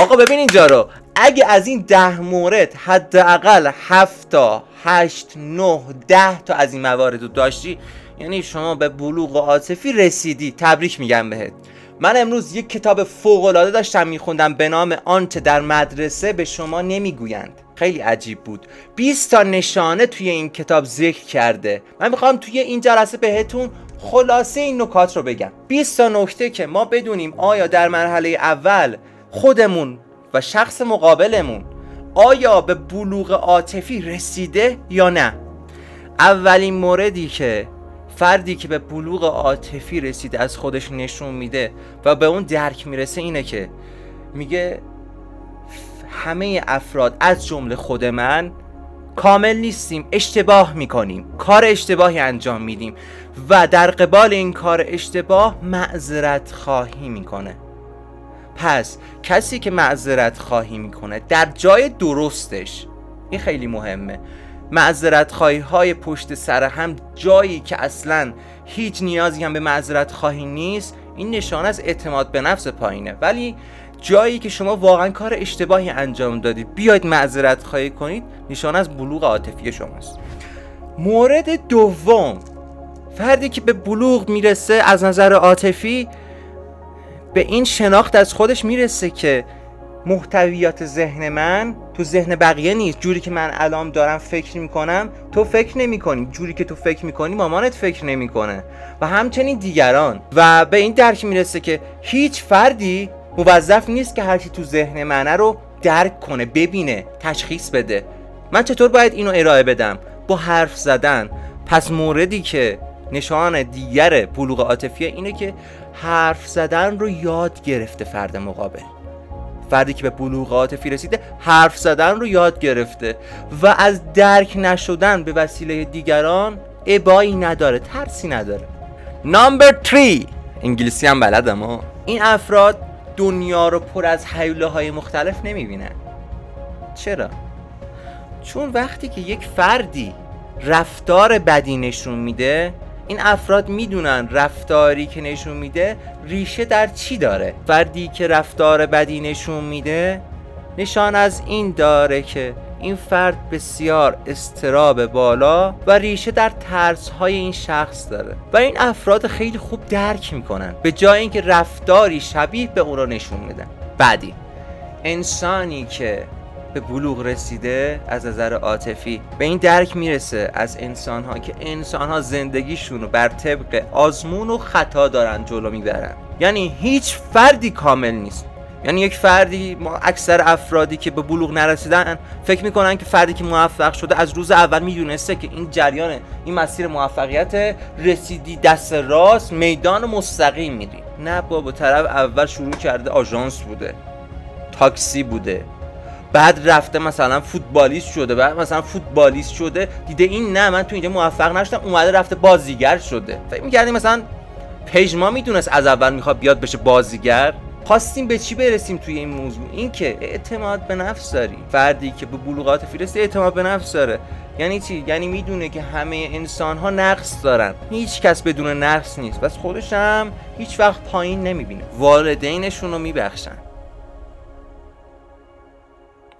آقا ببین اینجا رو، اگه از این 10 مورد حداقل 7 تا 8 9 10 تا از این موارد رو داشتی، یعنی شما به بلوغ عاطفی رسیدی. تبریک میگم بهت. من امروز یک کتاب فوق‌العاده داشتم میخوندم به نام آنچه در مدرسه به شما نمیگویند. خیلی عجیب بود. 20 تا نشانه توی این کتاب ذکر کرده. من میخوام توی این جلسه بهتون خلاصه این نکات رو بگم. 20 تا نکته که ما بدونیم آیا در مرحله اول خودمون و شخص مقابلمون آیا به بلوغ عاطفی رسیده یا نه. اولین موردی که فردی که به بلوغ عاطفی رسیده از خودش نشون میده و به اون درک میرسه اینه که میگه همه افراد از جمله خود من کامل نیستیم، اشتباه میکنیم، کار اشتباهی انجام میدیم و در قبال این کار اشتباه معذرت خواهی میکنه. پس کسی که معذرت خواهی میکنه در جای درستش، این خیلی مهمه. معذرت خواهی های پشت سر هم جایی که اصلا هیچ نیازی هم به معذرت خواهی نیست، این نشان از اعتماد به نفس پایینه. ولی جایی که شما واقعا کار اشتباهی انجام دادید بیاید معذرت خواهی کنید، نشان از بلوغ عاطفی شماست. مورد دوم، فردی که به بلوغ میرسه از نظر عاطفی به این شناخت از خودش میرسه که محتویات ذهن من تو ذهن بقیه نیست. جوری که من الان دارم فکر میکنم تو فکر نمیکنی، جوری که تو فکر میکنی مامانت فکر نمیکنه و همچنین دیگران. و به این درک میرسه که هیچ فردی موظف نیست که هرچی تو ذهن منه رو درک کنه، ببینه، تشخیص بده. من چطور باید اینو ارائه بدم؟ با حرف زدن. پس موردی که نشان دیگر بلوغ عاطفی اینه که حرف زدن رو یاد گرفته فرد مقابل. فردی که به بلوغ عاطفی رسیده حرف زدن رو یاد گرفته و از درک نشدن به وسیله دیگران ابایی نداره، ترسی نداره. نمبر 3، انگلیسی هم بلدم ها. این افراد دنیا رو پر از هیولاهای مختلف نمیبینن. چرا؟ چون وقتی که یک فردی رفتار بدی نشون میده، این افراد میدونن رفتاری که نشون میده ریشه در چی داره. فردی که رفتار بدی نشون میده نشان از این داره که این فرد بسیار اضطراب بالا و ریشه در ترس‌های این شخص داره و این افراد خیلی خوب درک میکنن به جای اینکه رفتاری شبیه به اون رو نشون میدن. بعدی، انسانی که به بلوغ رسیده از نظر عاطفی به این درک میرسه از انسان‌ها که انسان‌ها زندگیشون رو بر طبق آزمون و خطا دارن جلو میبرن. یعنی هیچ فردی کامل نیست. یعنی یک فردی، ما اکثر افرادی که به بلوغ نرسیدن فکر میکنن که فردی که موفق شده از روز اول میدونسته که این جریان، این مسیر موفقیت، رسیدی دست راست میدان مستقیم میری. نه بابا، طرف اول شروع کرده آژانس بوده، تاکسی بوده، بعد رفته مثلا فوتبالیست شده، بعد مثلا فوتبالیست شده دیده این نه من تو اینجا موفق نشدم، اومده رفته بازیگر شده. فکر می‌کردیم مثلا پژما میدونست از اول میخواد بیاد بشه بازیگر. خواستیم به چی برسیم توی این موضوع؟ این که اعتماد به نفس داری. فردی که به بلوغ عاطفی رسیده اعتماد به نفس داره. یعنی چی؟ یعنی میدونه که همه انسان‌ها نقص دارن، هیچ کس بدون نقص نیست، بس خودش هم هیچ وقت پایین نمیبینه. والدینشون رو میبخشن.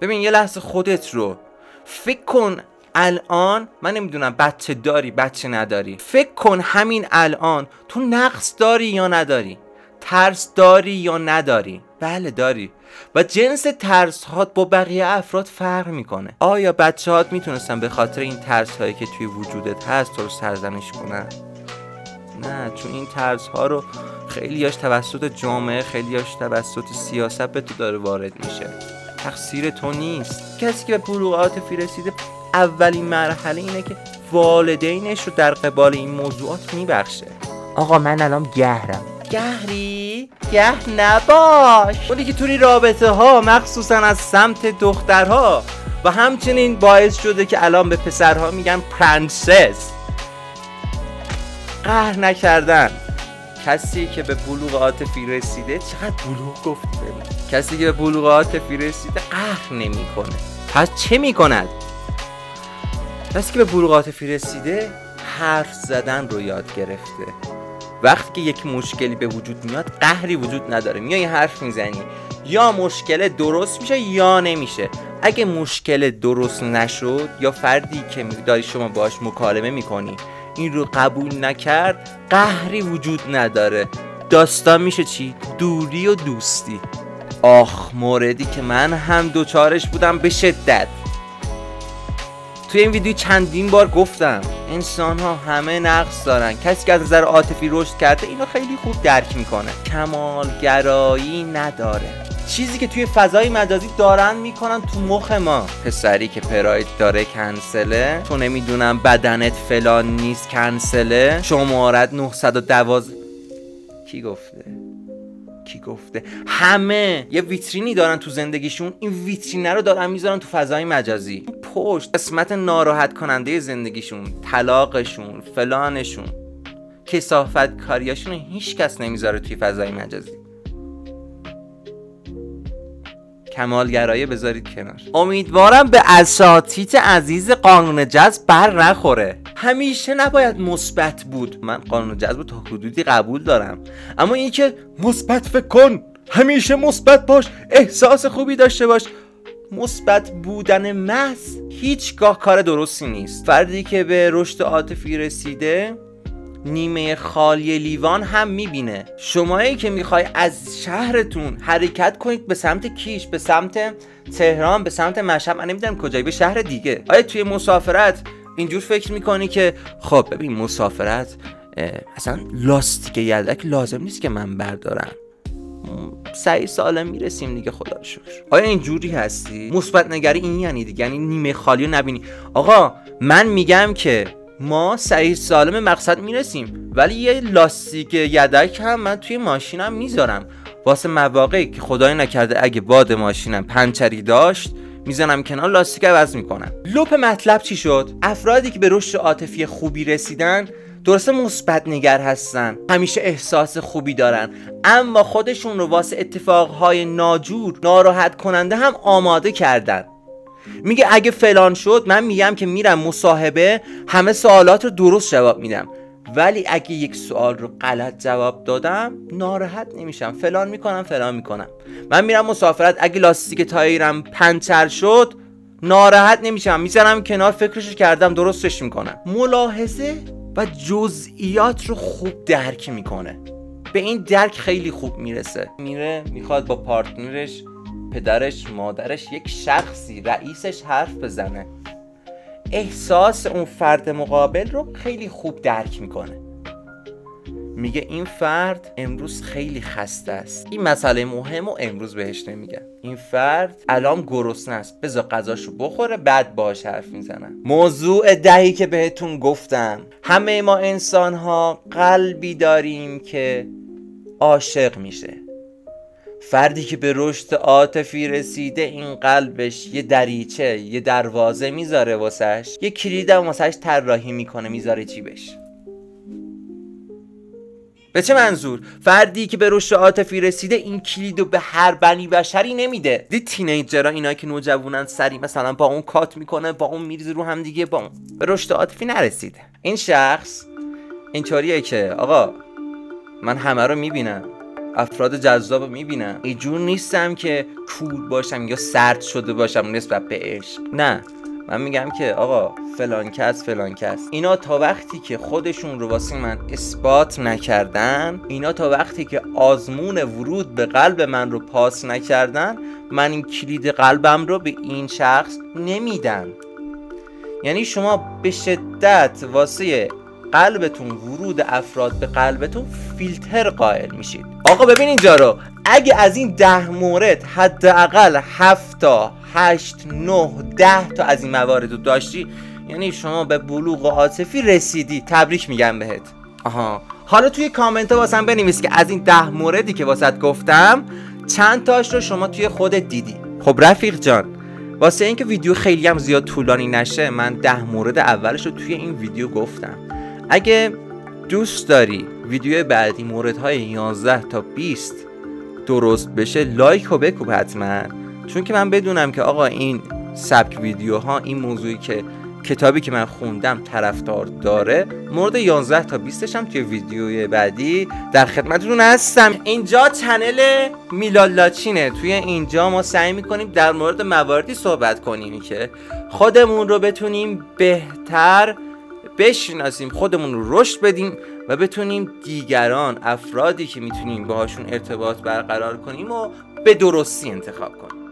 ببین یه لحظه خودت رو فکر کن، الان من نمیدونم بچه داری بچه نداری، فکر کن همین الان تو نقص داری یا نداری، ترس داری یا نداری. بله داری و جنس ترس هات با بقیه افراد فرق میکنه. آیا بچه هات میتونستن به خاطر این ترس هایی که توی وجودت هست تو رو سرزنش کنن؟ نه، چون این ترس ها رو خیلیاش توسط جامعه، خیلیاش توسط سیاست به تو داره وارد میشه. تقصیر تو نیست. کسی که به بلوغ عاطفی رسیده اولین مرحله اینه که والدینش رو در قبال این موضوعات میبخشه. آقا من الان گهرم. گهری؟ گه نباش. ولی که توی رابطه ها مخصوصا از سمت دخترها و همچنین باعث شده که الان به پسرها میگن پرنسس. قهر نکردن. کسی که به بلوغ عاطفی رسیده، چقدر بلوغ گفت ببین، کسی که به بلوغ عاطفی رسیده قهر نمیکنه. پس چه میکند؟ کسی که به بلوغ عاطفی رسیده حرف زدن رو یاد گرفته. وقتی که یک مشکلی به وجود میاد قهری وجود نداره، میای حرف میزنی، یا مشکل درست میشه یا نمیشه. اگه مشکل درست نشد یا فردی که داری شما باش مکالمه میکنی این رو قبول نکرد، قهری وجود نداره. داستان میشه چی؟ دوری و دوستی. آخ، موردی که من هم دوچارش بودم به شدت. توی این ویدیو چندین بار گفتم انسان ها همه نقص دارن. کسی که از نظر عاطفی رشد کرده اینو خیلی خوب درک میکنه. کمالگرایی نداره. چیزی که توی فضای مجازی دارن میکنن تو مخ ما. پسری که پراید داره کنسله، تو نمیدونم بدنت فلان نیست کنسله، شمارت 912. کی گفته؟ همه یه ویترینی دارن تو زندگیشون، این ویترینه رو دارن میذارن تو فضای مجازی. پشت قسمت ناراحت کننده زندگیشون، طلاقشون، فلانشون، کثافت کاریاشون هیچ کس نمیذاره توی فضای مجازی. کمالگرایی بذارید کنار. امیدوارم به اساتید عزیز قانون جذب بر نخوره. همیشه نباید مثبت بود. من قانون جذب تا حدودی قبول دارم، اما این که مثبت فکر کن، همیشه مثبت باش، احساس خوبی داشته باش، مثبت بودن محض هیچگاه کار درستی نیست. فردی که به رشد عاطفی رسیده نیمه خالی لیوان هم میبینه. شمایی که میخوای از شهرتون حرکت کنید به سمت کیش، به سمت تهران، به سمت مشهد، من نمیدونم کجایی، به شهر دیگه، آیا توی مسافرت اینجور فکر میکنی که خب ببین مسافرت اصلا لاستیک یدک لازم نیست که من بردارم، سعی سالم میرسیم دیگه خدا رو شکر؟ آیا اینجوری هستی؟ مثبت نگری این یعنی دیگه، یعنی نیمه خالی رو نبینی. آقا من میگم که ما صحیح سالم مقصد میرسیم، ولی یه لاستیک یدک هم من توی ماشینم میذارم واسه مواقعی که خدای نکرده اگه باد ماشینم پنچری داشت میزنم کنار، لاستیک عوض میکنم. لپ مطلب چی شد؟ افرادی که به رشد عاطفی خوبی رسیدن درسته مثبت نگر هستن، همیشه احساس خوبی دارن، اما خودشون رو واسه اتفاقهای ناجور، ناراحت کننده هم آماده کردن. میگه اگه فلان شد، من میگم که میرم مصاحبه همه سوالات رو درست جواب میدم، ولی اگه یک سوال رو غلط جواب دادم ناراحت نمیشم، فلان میکنم. من میرم مسافرت، اگه لاستیک تایرم پنچر شد ناراحت نمیشم، میذارم کنار، فکرشو کردم درستش میکنم. ملاحظه و جزئیات رو خوب درک میکنه. به این درک خیلی خوب میرسه. میخواد با پارتنرش، پدرش، مادرش، یک شخصی، رئیسش حرف بزنه. احساس اون فرد مقابل رو خیلی خوب درک میکنه. میگه این فرد امروز خیلی خسته است، این مسئله مهم و امروز بهش نمیگم. این فرد الان گرسنه است، بذار غذاشو بخوره بعد باهاش حرف میزنم. موضوع دهی که بهتون گفتم، همه ما انسان ها قلبی داریم که عاشق میشه. فردی که به رشد عاطفی رسیده این قلبش یه دریچه، یه دروازه میذاره واسش، یه کلید هم واسش طراحی میکنه میذاره جیبش. به چه منظور؟ فردی که به رشد عاطفی رسیده این کلیدو به هر بنی بشری نمیده. دید تینیجرها، اینا که نوجوانن، سری مثلا با اون کات میکنه، با اون میریزه رو هم دیگه، با اون به رشد عاطفی نرسیده. این شخص اینطوریه که آقا من همه رو میبینم، افراد جذاب رو میبینم، اینجور نیستم که کول باشم یا سرد شده باشم نسبت به عشق. نه، من میگم که آقا فلان کس اینا تا وقتی که خودشون رو واسه من اثبات نکردن، اینا تا وقتی که آزمون ورود به قلب من رو پاس نکردن، من این کلید قلبم رو به این شخص نمیدم. یعنی شما به شدت واسه قلبتون، ورود افراد به قلبتون فیلتر قائل میشید. آقا ببین اینجا رو، اگه از این 10 مورد حداقل 7 تا 8 9 10 تا از این موارد رو داشتی، یعنی شما به بلوغ عاطفی رسیدی. تبریک میگم بهت. حالا توی کامنت ها واسم بنویس که از این 10 موردی که واسط گفتم چند تاش رو شما توی خودت دیدی. خب رفیق جان، واسه اینکه ویدیو خیلی هم زیاد طولانی نشه، من 10 مورد اولش رو توی این ویدیو گفتم. اگه دوست داری ویدیو بعدی موردهای 11 تا 20 درست بشه، لایک رو بکوب حتما، چون که من بدونم که آقا این سبک ویدیوها، این موضوعی که کتابی که من خوندم طرفدار داره، مورد 11 تا 20 هم توی ویدیوی بعدی در خدمتتون هستم. اینجا چنل میلاد لاچینه. توی اینجا ما سعی میکنیم در مورد مواردی صحبت کنیم که خودمون رو بتونیم بهتر بشناسیم، خودمون رو رشد بدیم و بتونیم دیگران، افرادی که میتونیم باهاشون ارتباط برقرار کنیم و به درستی انتخاب کنیم.